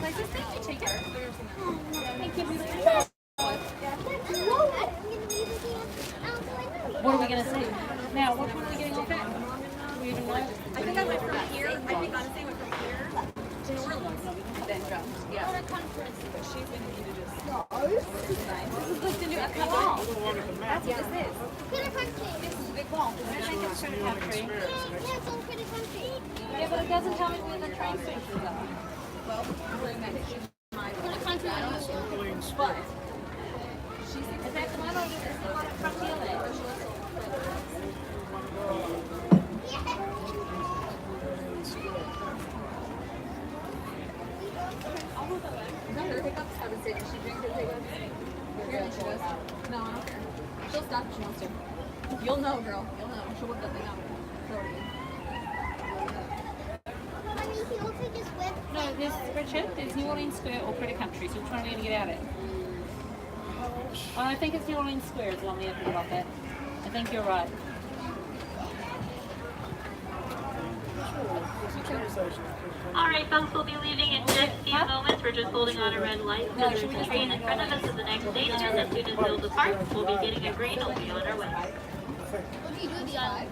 places. Thank you, teacher. Thank you. What are we going to see? Now, what one are we getting off at? We even know? I think I went from here. I think honestly I went from here to New Orleans and then jumped. Yeah. What a conference. But she's going to need to just go. This is nice. This is like the new Epcot Mall. That's what this is. Critter Country. This is a big mall. I think it's Critter Country. Yeah, it's all Critter Country. Yeah, but it doesn't tell me where the train stations are. Well, I'm going to mention my Critter Country. but she's Is that the one or is it the one at Frontierland? her hiccups. I would say, does she drink her hiccups? Apparently she does. No, I don't care. She'll stop if she wants to. You'll know, girl. You'll know. She'll whip that thing out. Throw it in. Honey, he also just whipped. No, there's Richard, there's New Orleans Square or Critter Country, so which one are we going to get out at? I think it's New Orleans Square is the one we have to get off at. I think you're right. Alright folks, we'll be leaving in just a few moments. We're just holding on a red light. So there's a train in front of us at the next station. As soon as we'll depart, we'll be getting a green and we'll be on our way. What do you do the eye?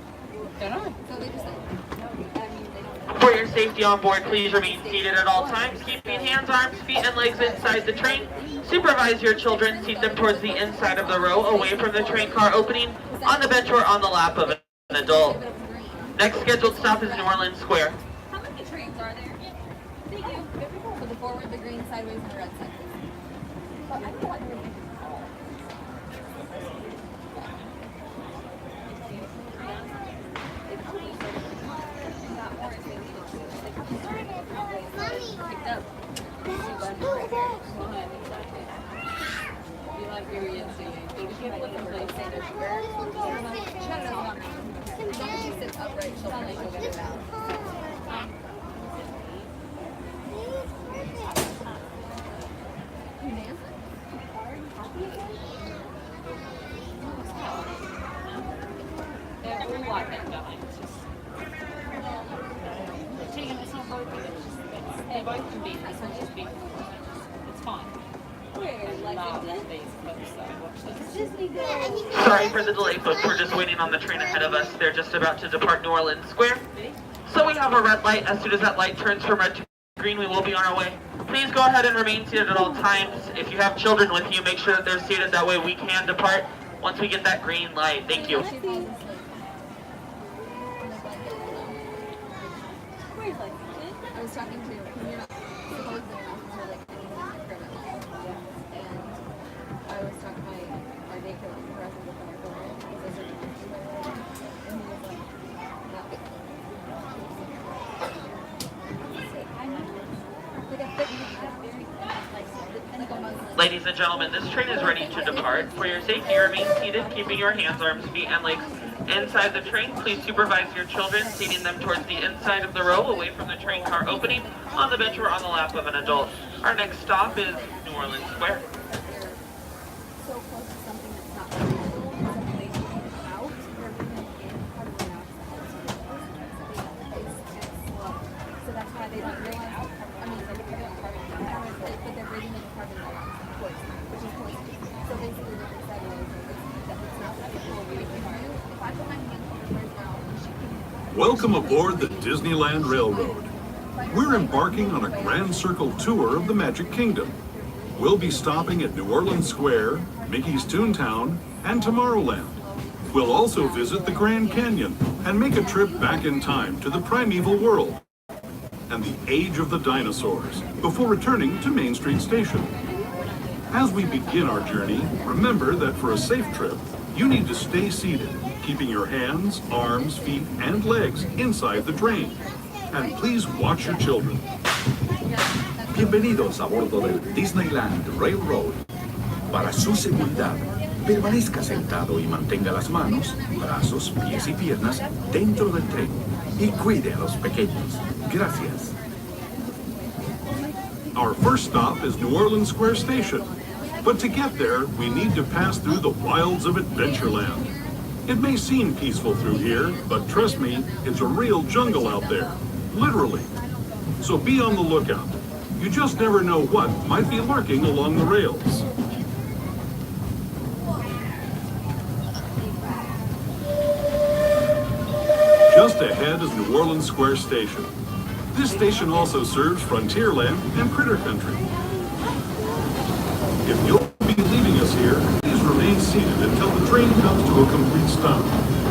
Don't know. So they just like, I mean, they don't. For your safety on board, please remain seated at all times, keeping hands, arms, feet, and legs inside the train. Supervise your children, seat them towards the inside of the row, away from the train car opening, on the bench or on the lap of an adult. Next scheduled stop is New Orleans Square. How many trains are there? Thank you. So the forward, the green, sideways, and the red sideways. But I don't know what they're making. Picked up. You like your as long as she sits upright, she'll probably go get it out. You dance? They're all like that, don't they? It's just... Tegan, it's not both of them, they both can be, this one's just big. It's fine. Sorry for the delay, folks. We're just waiting on the train ahead of us. They're just about to depart New Orleans Square. So we have a red light. As soon as that light turns from red to green, we will be on our way. Please go ahead and remain seated at all times. If you have children with you, make sure that they're seated. That way we can depart once we get that green light. Thank you. I was talking to you're not supposedly not like criminal. And I was talking to my daycare present with my girl because I and he was like, no. Ladies and gentlemen, this train is ready to depart. For your safety, remain seated, keeping your hands, arms, feet, and legs inside the train. Please supervise your children, seating them towards the inside of the row, away from the train car opening, on the bench or on the lap of an adult. Our next stop is New Orleans Square. So close to something that's not reasonable, something they can out, they're bringing in carbon dioxide. So that's why they don't realize, I mean, like, if you're doing carbon dioxide, but they're breathing in carbon dioxide, poison, which is poison. So basically, what they said was, it's not ethical. If I put my hand over hers now, she can... Welcome aboard the Disneyland Railroad. We're embarking on a grand circle tour of the Magic Kingdom. We'll be stopping at New Orleans Square, Mickey's Toontown, and Tomorrowland. We'll also visit the Grand Canyon and make a trip back in time to the Primeval World and the Age of the Dinosaurs before returning to Main Street Station. As we begin our journey, remember that for a safe trip, you need to stay seated, keeping your hands, arms, feet, and legs inside the train. And please watch your children. Bienvenidos a bordo del Disneyland Railroad. Para su seguridad, permanezca sentado y mantenga las manos, brazos, pies y piernas dentro del tren y cuide a los pequeños. Gracias. Our first stop is New Orleans Square Station. But to get there, we need to pass through the wilds of Adventureland. It may seem peaceful through here, but trust me, it's a real jungle out there. Literally. So be on the lookout. You just never know what might be lurking along the rails. Just ahead is New Orleans Square Station. This station also serves Frontierland and Critter Country. If you'll be leaving us here, please remain seated until the train comes to a complete stop.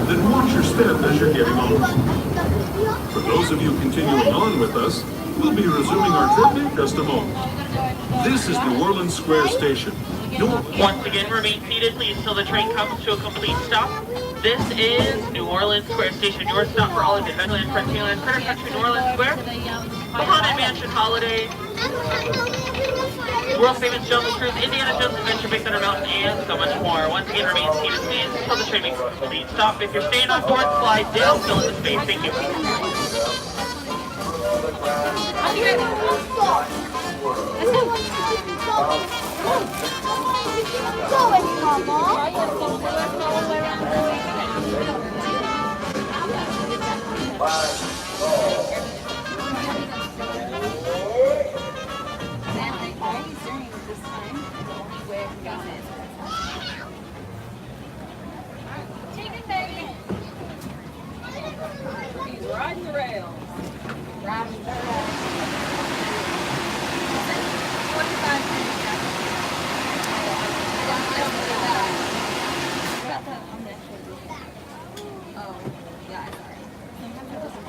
Then watch your step as you're getting on. For those of you continuing on with us, we'll be resuming our trip in just a moment. This is New Orleans Square Station. Once again, remain seated, please, till the train comes to a complete stop. This is New Orleans Square Station, your stop for all of Disneyland, Frontierland, Critter Country, New Orleans Square, the Haunted Mansion Holiday, World Famous Jungle Cruise, Indiana Jones Adventure, Big Thunder Mountain, and so much more. Once again, remain seated, please, until the train makes a complete stop. If you're staying on board, slide down, fill in the space. Thank you. Riding the rails. Riding the rails. 45 minutes. Oh, yeah, I'm sorry. Sometimes it doesn't.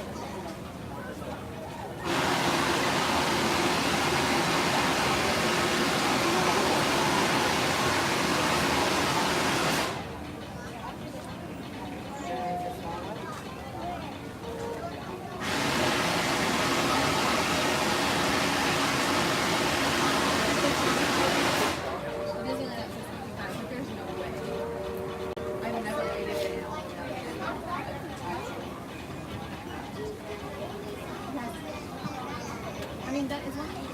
I mean, that is one thing.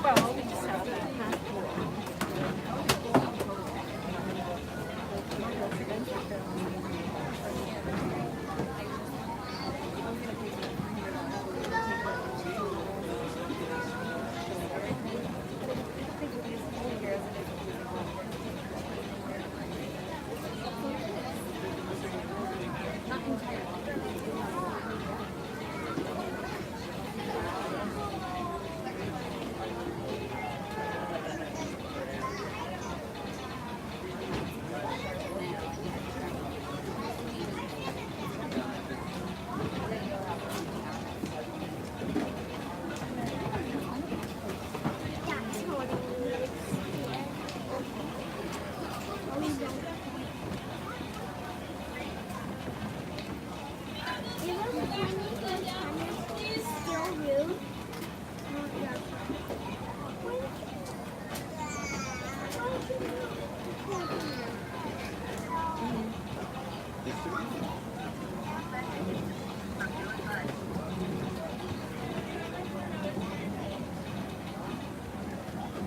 Well, we just have that.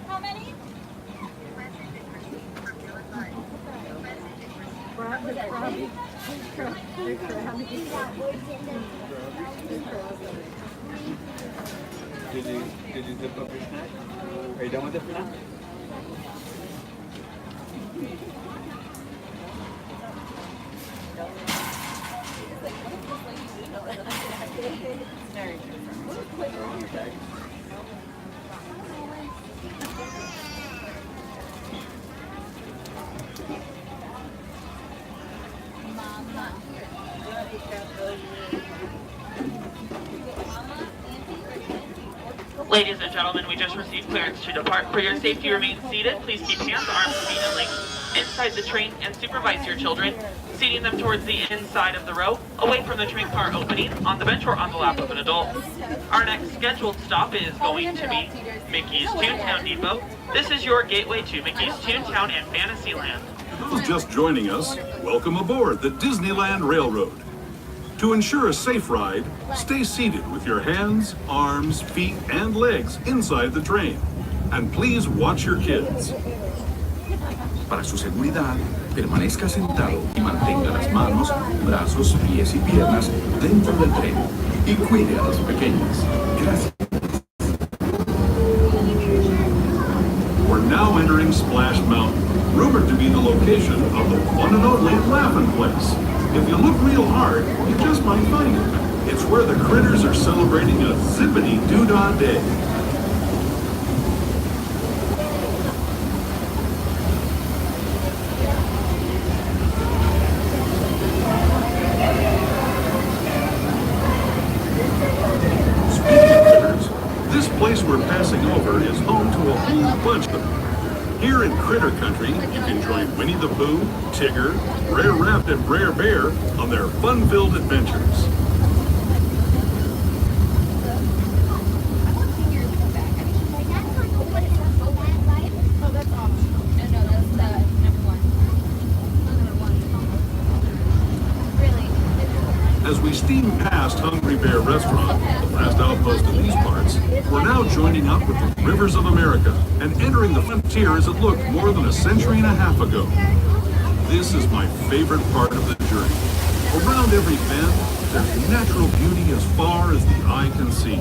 How many? Did you zip up your snack? Are you done with it for now? Ladies and gentlemen, we just received clearance to depart. For your safety, remain seated. Please keep hands, arms, feet, and legs inside the train and supervise your children, seating them towards the inside of the row, away from the train car opening, on the bench or on the lap of an adult. Our next scheduled stop is going to be Mickey's Toontown Depot. This is your gateway to Mickey's Toontown and Fantasyland. Those just joining us, welcome aboard the Disneyland Railroad. To ensure a safe ride, stay seated with your hands, arms, feet, and legs inside the train. And please watch your kids. Para su seguridad, permanezca sentado y mantenga las manos, brazos, pies y piernas dentro del tren. Y cuide a los pequeños. Gracias. We're now entering Splash Mountain, rumored to be the location of the one and only Laughing Place. If you look real hard, you just might find it. It's where the critters are celebrating a zippity-doo-dah day. Speaking of critters, this place we're passing over is home to a whole bunch of them. Here in Critter Country, you can join Winnie the Pooh, Tigger, Brer Rabbit, and Brer Bear on their fun-filled adventures. Oh, that's optional. No, that's the number one. Really? As we steam past Hungry Bear Restaurant, the last outpost in these parts, we're now joining up with the Rivers of America and entering the frontier as it looked more than a century and a half ago. This is my favorite part of the journey. Around every bend, there's natural beauty as far as the eye can see.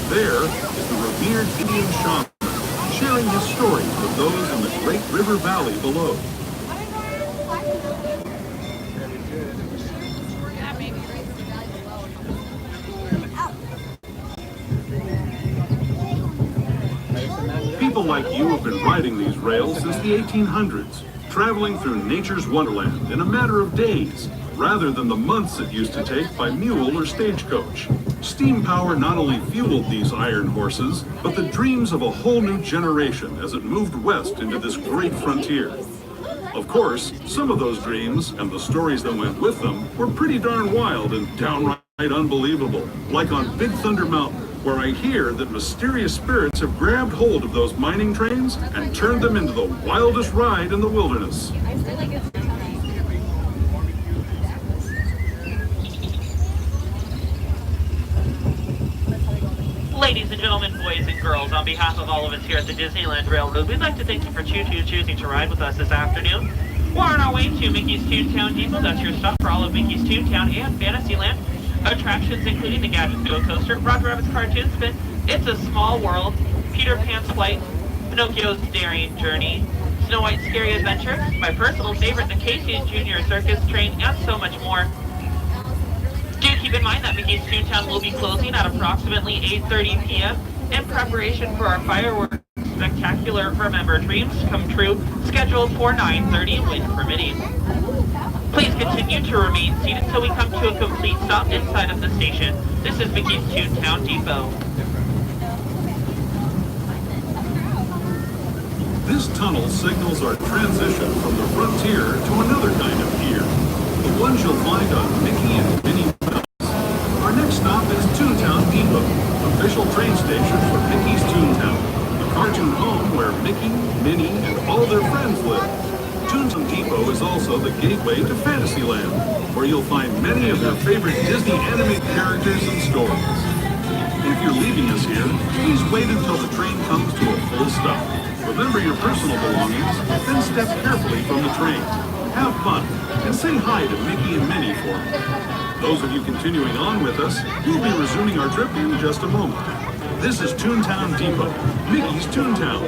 There is the revered Indian shaman, sharing his stories with those in the great river valley below. People like you have been riding these rails since the 1800s, traveling through nature's wonderland in a matter of days, rather than the months it used to take by mule or stagecoach. Steam power not only fueled these iron horses, but the dreams of a whole new generation as it moved west into this great frontier. Of course, some of those dreams and the stories that went with them were pretty darn wild and downright unbelievable, like on Big Thunder Mountain, where I hear that mysterious spirits have grabbed hold of those mining trains and turned them into the wildest ride in the wilderness. Ladies and gentlemen, boys and girls, on behalf of all of us here at the Disneyland Railroad, we'd like to thank you for choosing to ride with us this afternoon. We're on our way to Mickey's Toontown Depot. That's your stop for all of Mickey's Toontown and Fantasyland. Attractions including the Gadget Go Coaster, Roger Rabbit's Cartoon Spin, It's a Small World, Peter Pan's Flight, Pinocchio's Daring Journey, Snow White's Scary Adventure, my personal favorite, the Casey's Junior Circus Train, and so much more. Do keep in mind that Mickey's Toontown will be closing at approximately 8:30 p.m. in preparation for our fireworks spectacular Remember Dreams Come True, scheduled for 9:30, wind permitting. Please continue to remain seated until we come to a complete stop inside of the station. This is Mickey's Toontown Depot. This tunnel signals our transition from the frontier to another kind of pier, the ones you'll find on Mickey and Minnie Mouse. Our next stop is Toontown Depot, official train station for Mickey's Toontown, the cartoon home where Mickey, Minnie, and all their friends live. Toontown Depot is also the gateway to Fantasyland, where you'll find many of their favorite Disney animated characters and stories. If you're leaving us here, please wait until the train comes to a full stop. Remember your personal belongings, then step carefully from the train. Have fun, and say hi to Mickey and Minnie for me. Those of you continuing on with us, we'll be resuming our trip in just a moment. This is Toontown Depot, Mickey's Toontown.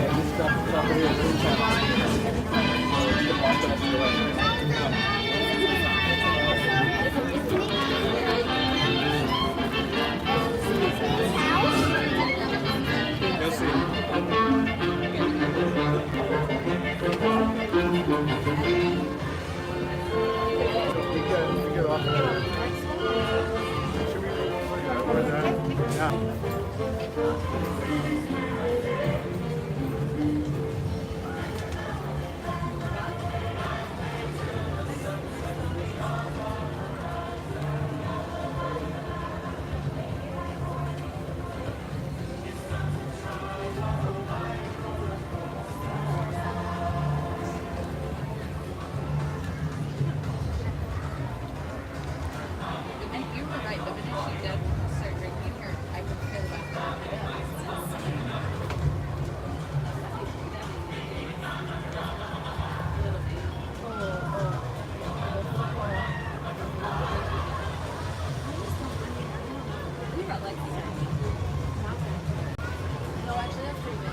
got like. No, actually, that's pretty big.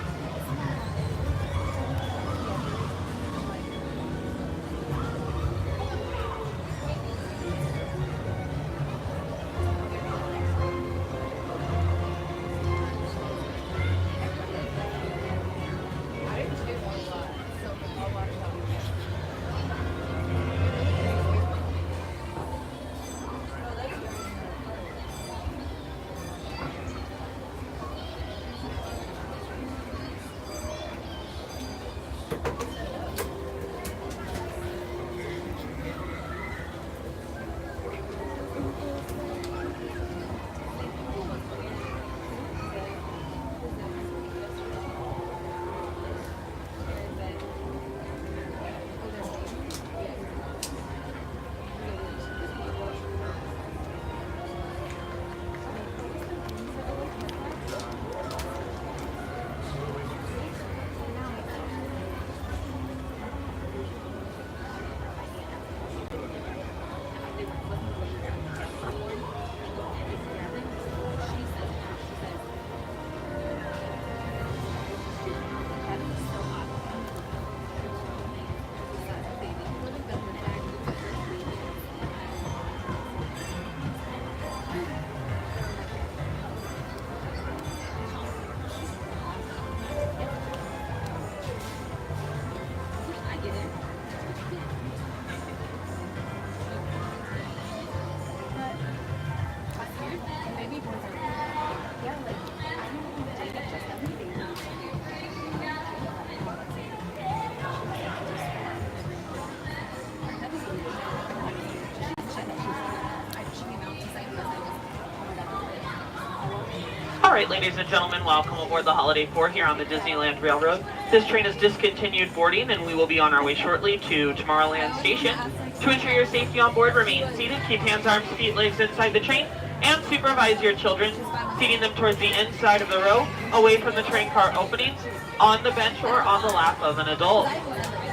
Alright, ladies and gentlemen, welcome aboard the Holiday 4 here on the Disneyland Railroad. This train has discontinued boarding and we will be on our way shortly to Tomorrowland Station. To ensure your safety on board, remain seated, keep hands, arms, feet, legs inside the train, and supervise your children, seating them towards the inside of the row, away from the train car openings, on the bench or on the lap of an adult.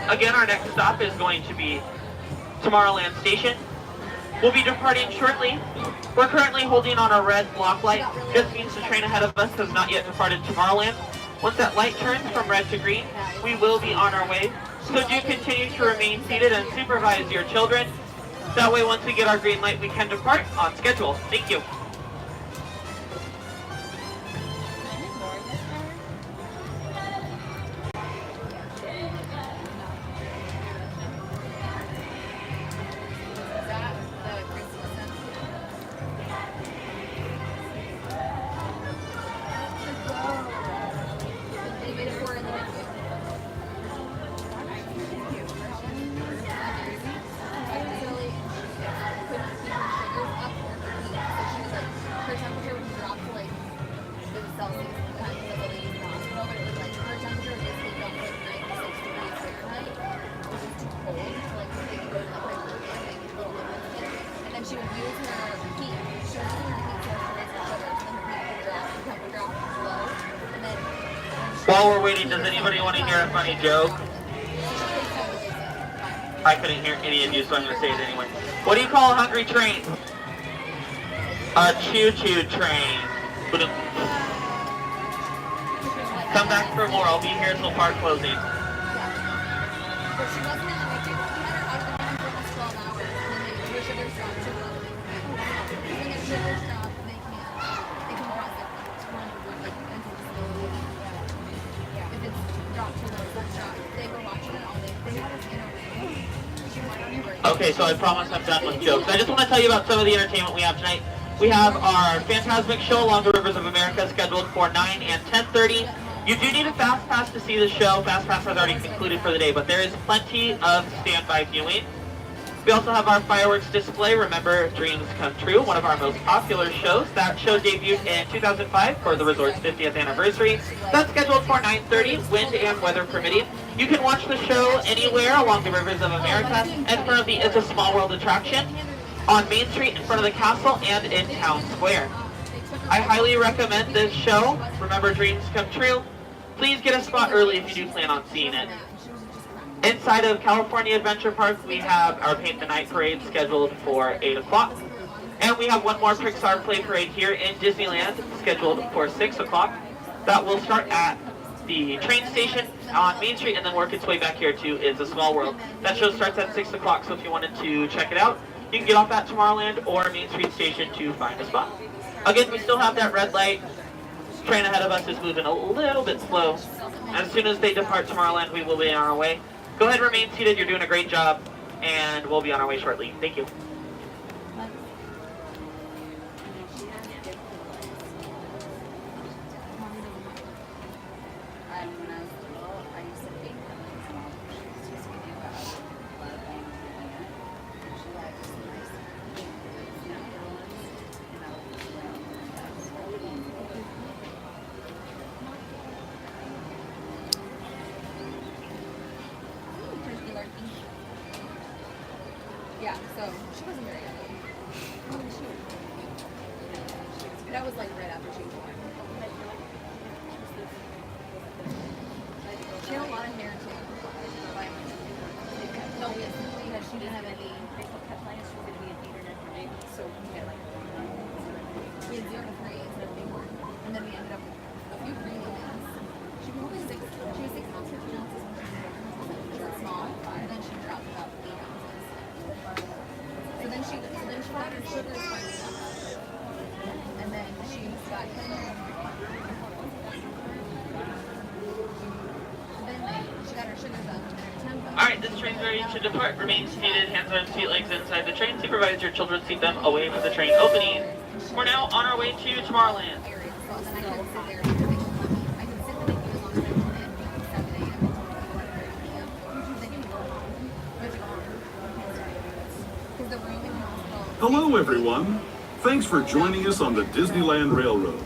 Again, our next stop is going to be Tomorrowland Station. We'll be departing shortly. We're currently holding on a red block light. Just means the train ahead of us has not yet departed Tomorrowland. Once that light turns from red to green, we will be on our way. So do continue to remain seated and supervise your children. That way, once we get our green light, we can depart on schedule. Thank you. While we're waiting, does anybody want to hear a funny joke? I couldn't hear any of you, so I'm going to say it anyway. What do you call a hungry train? A choo-choo train. Come back for more. I'll be here until park closing. Okay, so I promise I'm done with jokes. I just want to tell you about some of the entertainment we have tonight. We have our Fantasmic show along the Rivers of America scheduled for 9 and 10:30. You do need a Fast Pass to see the show. Fast Pass has already concluded for the day, but there is plenty of standby viewing. We also have our fireworks display, Remember Dreams Come True, one of our most popular shows. That show debuted in 2005 for the resort's 50th anniversary. That's scheduled for 9:30, wind and weather permitting. You can watch the show anywhere along the Rivers of America in front of the It's a Small World attraction, on Main Street in front of the castle, and in Town Square. I highly recommend this show, Remember Dreams Come True. Please get a spot early if you do plan on seeing it. Inside of California Adventure Park, we have our Paint the Night Parade scheduled for 8 o'clock. And we have one more Pixar Play Parade here in Disneyland, scheduled for 6 o'clock. That will start at the train station on Main Street and then work its way back here to It's a Small World. That show starts at 6 o'clock, so if you wanted to check it out, you can get off at Tomorrowland or Main Street Station to find a spot. Again, we still have that red light. Train ahead of us is moving a little bit slow. As soon as they depart Tomorrowland, we will be on our way. Go ahead and remain seated. You're doing a great job, and we'll be on our way shortly. Thank you. Yeah, so she wasn't very young. That was like right after she was born. She had a lot of hair too. No, because she didn't have any facial cut lines. She was going to be an 8 or 9 for baby. So we had like, we had 0 to 3 instead of big one. And then we ended up with a few preemies. She was only 6. She was 6 months or 2 ounces. She was small, and then she dropped about 8 ounces. So then she got her sugars finally up. And then she got then she got her sugars up and her tempo. Alright, this train's ready to depart. Remain seated, hands on feet, legs inside the train. Supervise your children, seat them away from the train opening. We're now on our way to Tomorrowland. So then I could sit there and make money. I could sit there as long as I wanted from 7 a.m. until 4:30 p.m. Then you go home. You have to go home. Because the room in the hospital. Hello, everyone. Thanks for joining us on the Disneyland Railroad.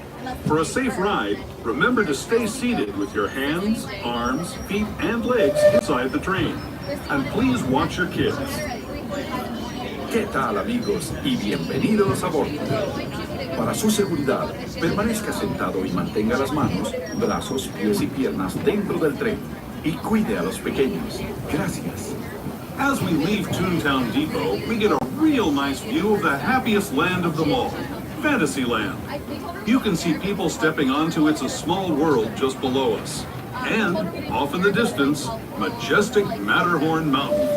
For a safe ride, remember to stay seated with your hands, arms, feet, and legs inside the train. And please watch your kids. ¿Qué tal, amigos? Y bienvenidos a bordo. Para su seguridad, permanezca sentado y mantenga las manos, brazos, pies y piernas dentro del tren. Y cuide a los pequeños. Gracias. As we leave Toontown Depot, we get a real nice view of the happiest land of them all, Fantasyland. You can see people stepping onto It's a Small World just below us. And, off in the distance, majestic Matterhorn Mountain.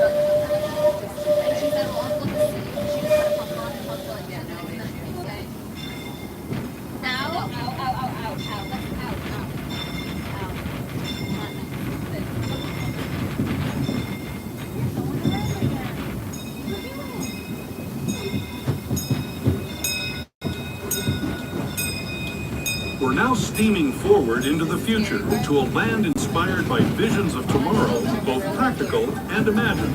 We're now steaming forward into the future to a land inspired by visions of tomorrow, both practical and imagined.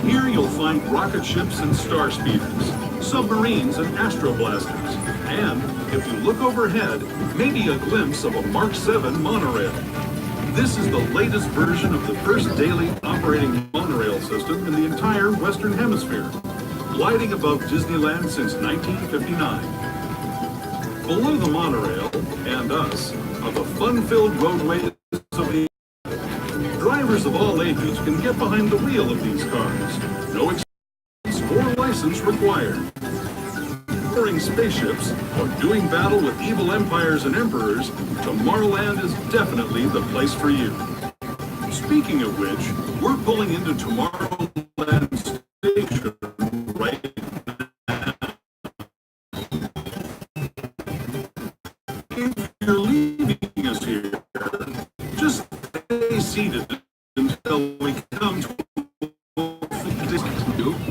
Here you'll find rocket ships and star speeders, submarines and astroblasters, and, if you look overhead, maybe a glimpse of a Mark 7 monorail. This is the latest version of the first daily operating monorail system in the entire Western Hemisphere, gliding above Disneyland since 1959. Below the monorail, and us, are the fun-filled roadways of the drivers of all ages can get behind the wheel of these cars. No experience or license required. Touring spaceships or doing battle with evil empires and emperors, Tomorrowland is definitely the place for you. Speaking of which, we're pulling into Tomorrowland Station right now. If you're leaving us here, just stay seated until we come to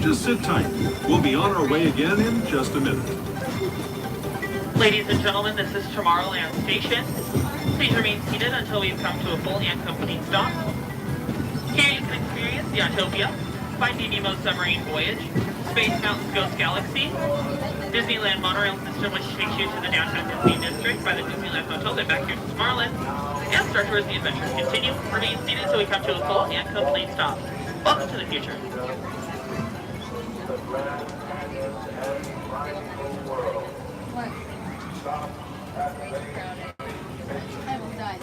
just sit tight. We'll be on our way again in just a minute. Ladies and gentlemen, this is Tomorrowland Station. Please remain seated until we've come to a full and complete stop. Here you can experience the Autopia, Finding Nemo's Submarine Voyage, Space Mountain's Ghost Galaxy, Disneyland monorail system which takes you to the downtown Disney district by the Disneyland Hotel, then back here to Tomorrowland, and Star Tours The Adventures continue. Remain seated until we come to a full and complete stop. Welcome to the future. What? I will die.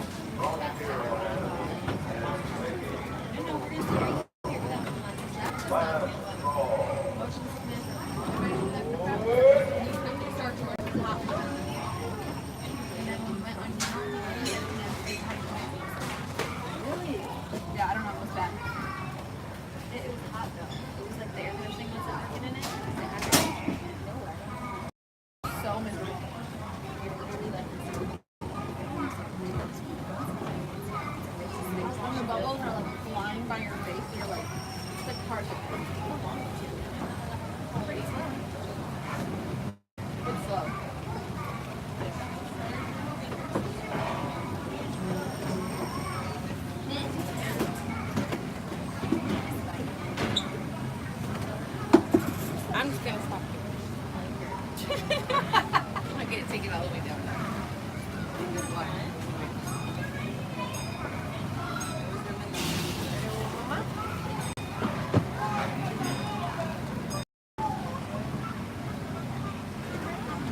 Motion sickness. I'm gonna take it all the way down.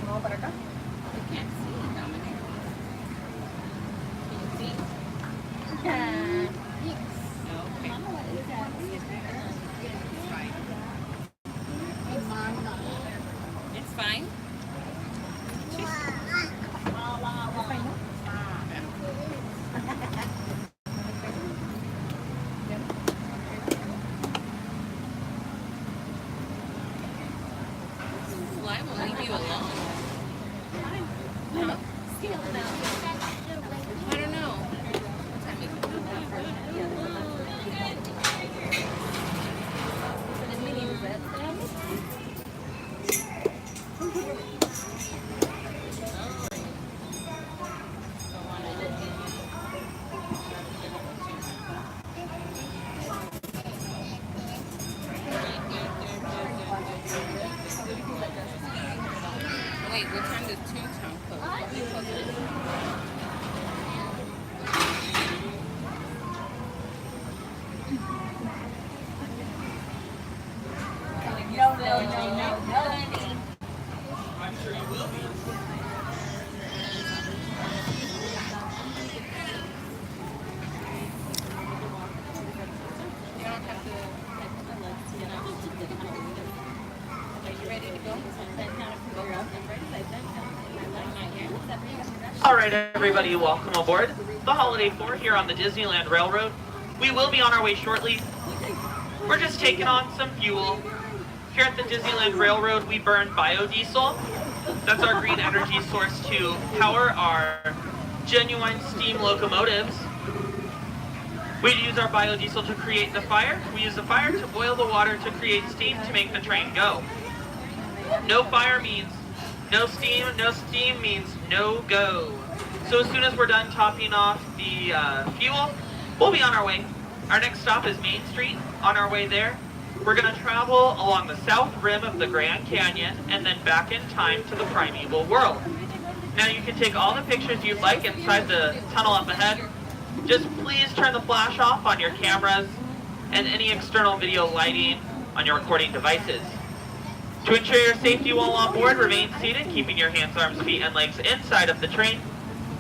Vamos para acá. I can't see, Dominic. Can you see? No. Okay. It's fine. Why won't leave you alone? Huh? I don't know. What time is Wait, what time does Toontown close? You don't have to. Are you ready to go? All right, everybody, welcome aboard the Holiday 4 here on the Disneyland Railroad. We will be on our way shortly. We're just taking on some fuel. Here at the Disneyland Railroad, we burn biodiesel. That's our green energy source to power our genuine steam locomotives. We use our biodiesel to create the fire. We use the fire to boil the water to create steam to make the train go. No fire means no steam means no go. So as soon as we're done topping off the fuel, we'll be on our way. Our next stop is Main Street. On our way there, we're gonna travel along the south rim of the Grand Canyon and then back in time to the Primeval World. Now you can take all the pictures you'd like inside the tunnel up ahead. Just please turn the flash off on your cameras and any external video lighting on your recording devices. To ensure your safety while on board, remain seated, keeping your hands, arms, feet, and legs inside of the train.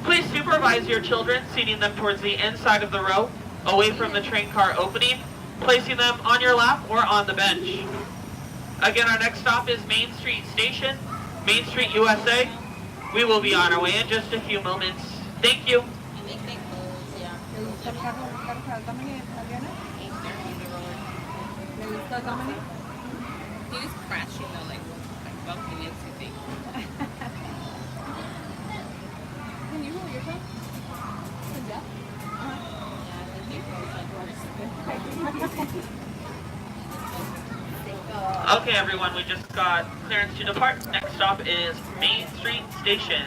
Please supervise your children, seating them towards the inside of the row, away from the train car opening, placing them on your lap or on the bench. Again, our next stop is Main Street Station, Main Street, USA. We will be on our way in just a few moments. Thank you. He was crashing though, like bumping into things. Can you roll your phone? Yeah. Okay, everyone, we just got clearance to depart. Next stop is Main Street Station.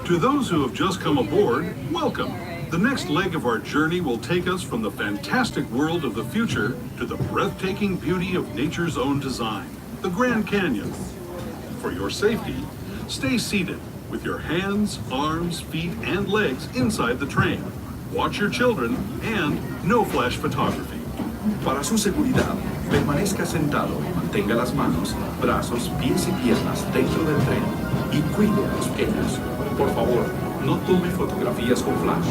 To those who have just come aboard, welcome. The next leg of our journey will take us from the fantastic world of the future to the breathtaking beauty of nature's own design, the Grand Canyon. For your safety, stay seated with your hands, arms, feet, and legs inside the train. Watch your children and no flash photography. Para su seguridad, permanezca sentado y mantenga las manos, brazos, pies y piernas dentro del tren y cuide a los pequeños. Por favor, no tome fotografías con flash.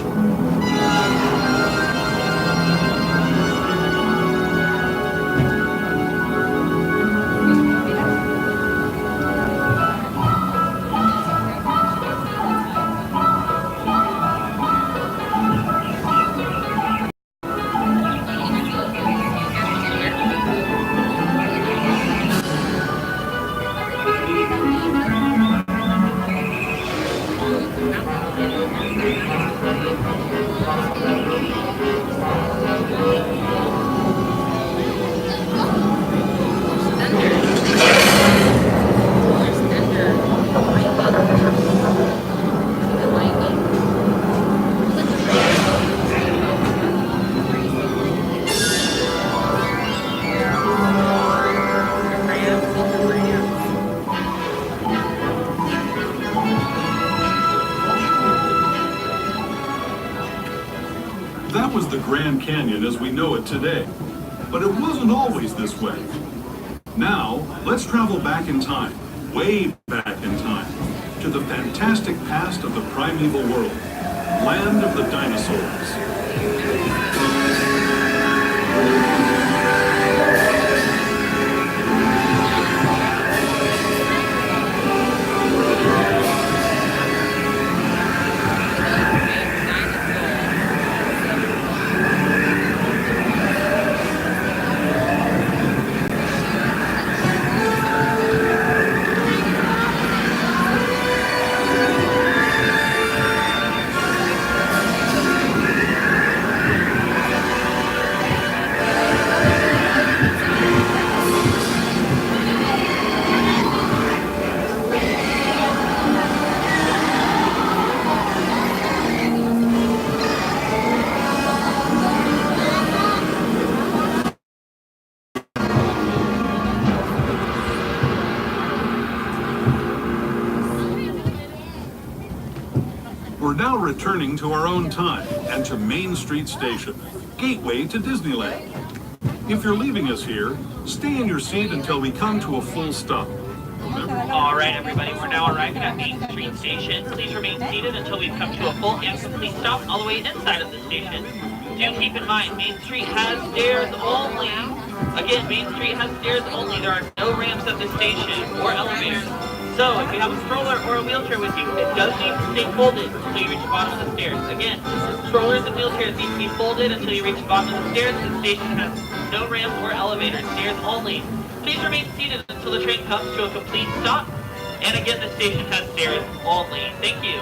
Grand Canyon as we know it today. But it wasn't always this way. Now, let's travel back in time, way back in time, to the fantastic past of the Primeval World, land of the dinosaurs. We're now returning to our own time and to Main Street Station, gateway to Disneyland. If you're leaving us here, stay in your seat until we come to a full stop. Remember? All right, everybody, we're now arriving at Main Street Station. Please remain seated until we've come to a full and complete stop all the way inside of the station. Do keep in mind, Main Street has stairs only. Again, Main Street has stairs only. There are no ramps at the station or elevators. So, if you have a stroller or a wheelchair with you, it does need to stay folded until you reach the bottom of the stairs. Again, strollers and wheelchairs need to be folded until you reach the bottom of the stairs. The station has no ramps or elevators, stairs only. Please remain seated until the train comes to a complete stop. And again, the station has stairs only. Thank you.